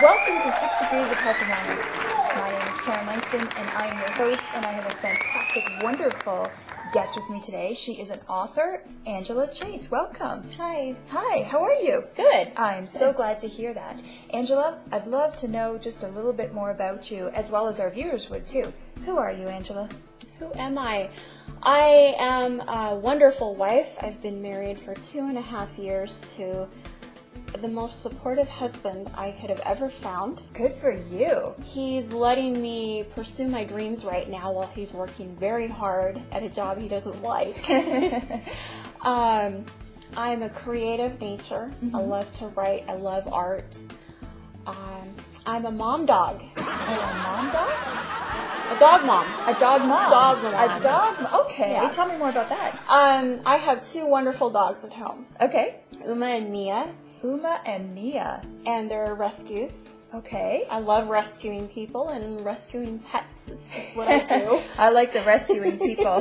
Welcome to 6 Degrees of Health and Wellness. My name is Karen Langston, and I am your host, and I have a fantastic, wonderful guest with me today. She is an author, Angela Chase. Welcome. Hi. Hi, how are you? Good. I'm so glad to hear that. Angela, I'd love to know just a little bit more about you, as well as our viewers would too. Who are you, Angela? Who am I? I am a wonderful wife. I've been married for 2.5 years to the most supportive husband I could have ever found. Good for you. He's letting me pursue my dreams right now while he's working very hard at a job he doesn't like. I'm a creative nature. I love to write. I love art. I'm a mom dog. You're a mom dog? A dog mom. A dog mom. Dog mom. A dog. Okay. Yeah. Tell me more about that. I have 2 wonderful dogs at home. Okay. Uma and Mia. Uma and Mia. And they're rescues. Okay. I love rescuing people and rescuing pets. It's just what I do. I like the rescuing people.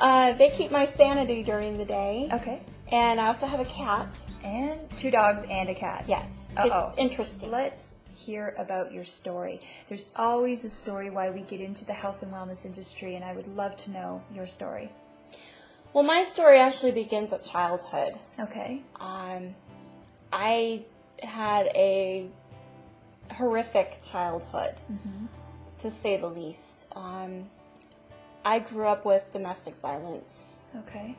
They keep my sanity during the day. Okay. And I also have a cat. And 2 dogs and a cat. Yes. Uh-oh. It's interesting. Let's hear about your story. There's always a story why we get into the health and wellness industry, and I would love to know your story. Well, my story actually begins at childhood. Okay. I had a horrific childhood, to say the least. I grew up with domestic violence. Okay.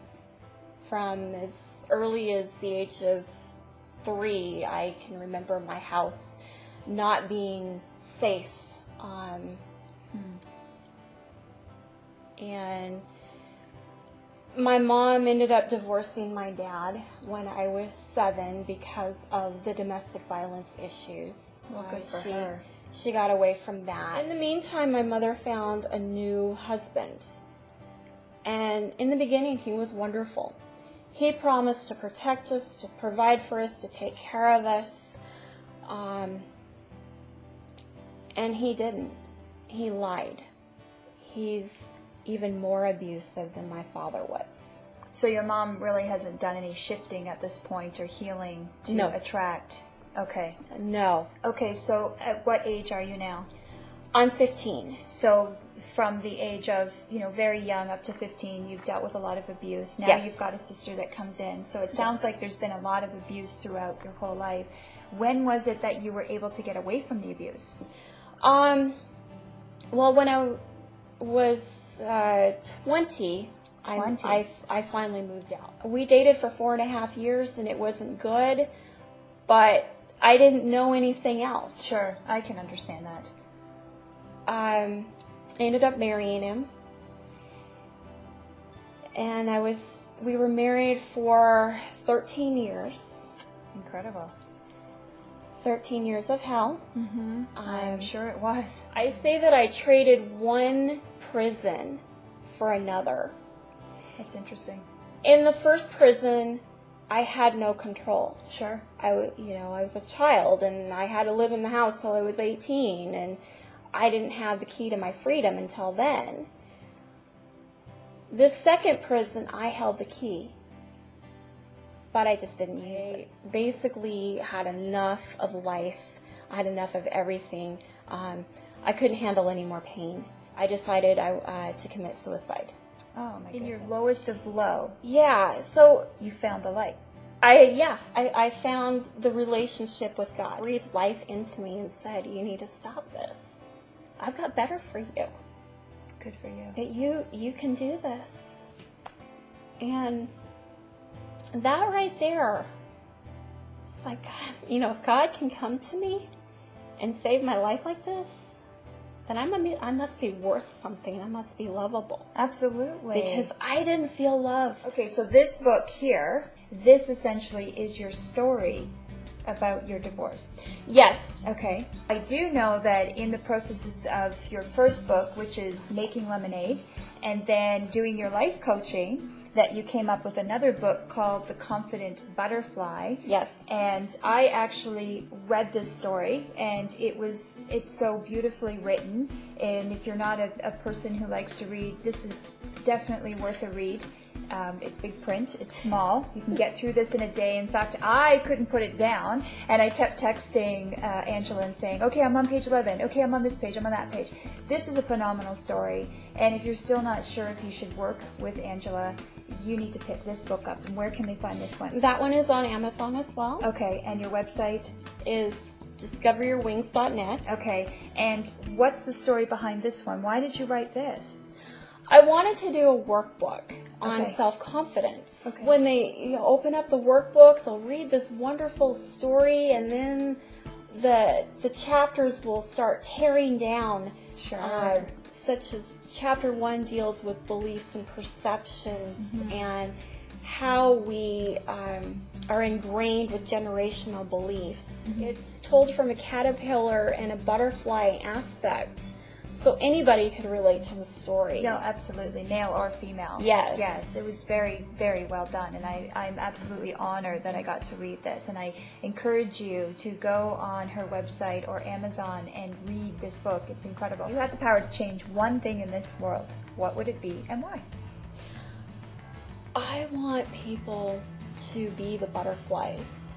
From as early as the age of 3, I can remember my house not being safe. And my mom ended up divorcing my dad when I was 7 because of the domestic violence issues. Well, good for her. She got away from that. In the meantime, my mother found a new husband. And in the beginning, he was wonderful. He promised to protect us, to provide for us, to take care of us. And he didn't. He lied. He's even more abusive than my father was. So your mom really hasn't done any shifting at this point or healing to attract? Okay. No. Okay, so at what age are you now? I'm 15. So from the age of, very young up to 15, you've dealt with a lot of abuse. Now Yes. you've got a sister that comes in. So it sounds like there's been a lot of abuse throughout your whole life. When was it that you were able to get away from the abuse? Well, when I was 20, I finally moved out. We dated for 4.5 years, and it wasn't good, but I didn't know anything else. Sure, I can understand that. I ended up marrying him, and we were married for 13 years. Incredible. 13 years of hell. I'm sure it was. I say that I traded one prison for another. That's interesting. In the first prison, I had no control. Sure. I was a child, and I had to live in the house till I was 18, and I didn't have the key to my freedom until then. This second prison, I held the key, but I just didn't use it. Basically, had enough of life. I had enough of everything. I couldn't handle any more pain. I decided to commit suicide. Oh my goodness. In your lowest of low. Yeah, so you found the light. I found the relationship with God. Breathed life into me and said, "You need to stop this. I've got better for you. Good for you. That you can do this." And that right there, it's like, if God can come to me and save my life like this, then I must be worth something. I must be lovable. Absolutely. Because I didn't feel loved. Okay, so this book here, this essentially is your story about your divorce. Yes. Okay. I do know that in the processes of your first book, which is Making Lemonade, and then doing your life coaching, that you came up with another book called The Confident Butterfly. Yes. And I actually read this story, and it's so beautifully written. And if you're not a person who likes to read, this is definitely worth a read. It's big print. It's small. You can get through this in a day. In fact, I couldn't put it down, and I kept texting Angela and saying, okay, I'm on page 11. Okay, I'm on this page. I'm on that page. This is a phenomenal story, and if you're still not sure if you should work with Angela, you need to pick this book up. And where can they find this one? That one is on Amazon as well. Okay, and your website? Is discoveryourwings.net. Okay, and what's the story behind this one? Why did you write this? I wanted to do a workbook on Okay. self-confidence. Okay. When they open up the workbook, they'll read this wonderful story, and then the chapters will start tearing down. Sure. Such as chapter 1 deals with beliefs and perceptions and how we are ingrained with generational beliefs. It's told from a caterpillar and a butterfly aspect, so anybody could relate to the story. No, absolutely, male or female. Yes. Yes, it was very, very well done, and I'm absolutely honored that I got to read this, and I encourage you to go on her website or Amazon and read this book. It's incredible. You had the power to change one thing in this world. What would it be, and why? I want people to be the butterflies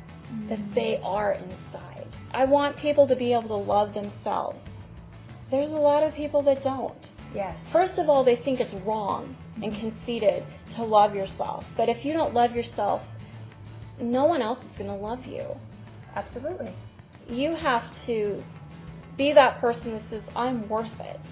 that they are inside. I want people to be able to love themselves. There's a lot of people that don't. Yes. First of all, they think it's wrong and conceited to love yourself. But if you don't love yourself, no one else is going to love you. Absolutely. You have to be that person that says, I'm worth it.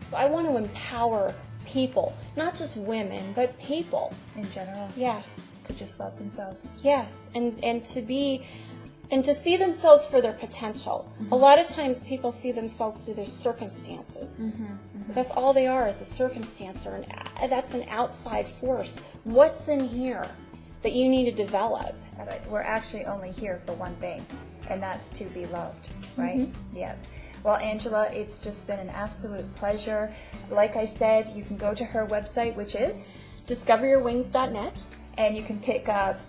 So I want to empower people, not just women, but people. In general. Yes. To just love themselves. Yes, and to see themselves for their potential. A lot of times people see themselves through their circumstances. That's all they are, is a circumstance, or that's an outside force. What's in here that you need to develop? But we're actually only here for one thing, and that's to be loved, right? Yeah. Well, Angela, it's just been an absolute pleasure. Like I said, you can go to her website, which is discoveryourwings.net. and you can pick up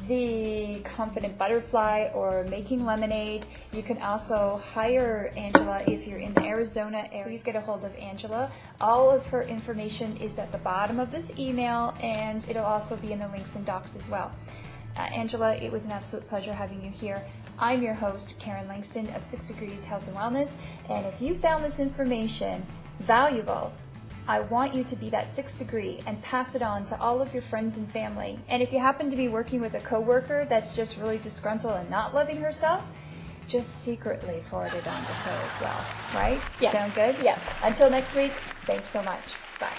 The Confident Butterfly or Making Lemonade. You can also hire Angela if you're in the Arizona area. Please get a hold of Angela. All of her information is at the bottom of this email, and it'll also be in the links and docs as well. Angela, it was an absolute pleasure having you here. I'm your host, Karen Langston of 6 Degrees Health and Wellness, and if you found this information valuable, I want you to be that 6th degree and pass it on to all of your friends and family. And if you happen to be working with a coworker that's just really disgruntled and not loving herself, just secretly forward it on to her as well, right? Yes. Sound good? Yes. Until next week, thanks so much. Bye.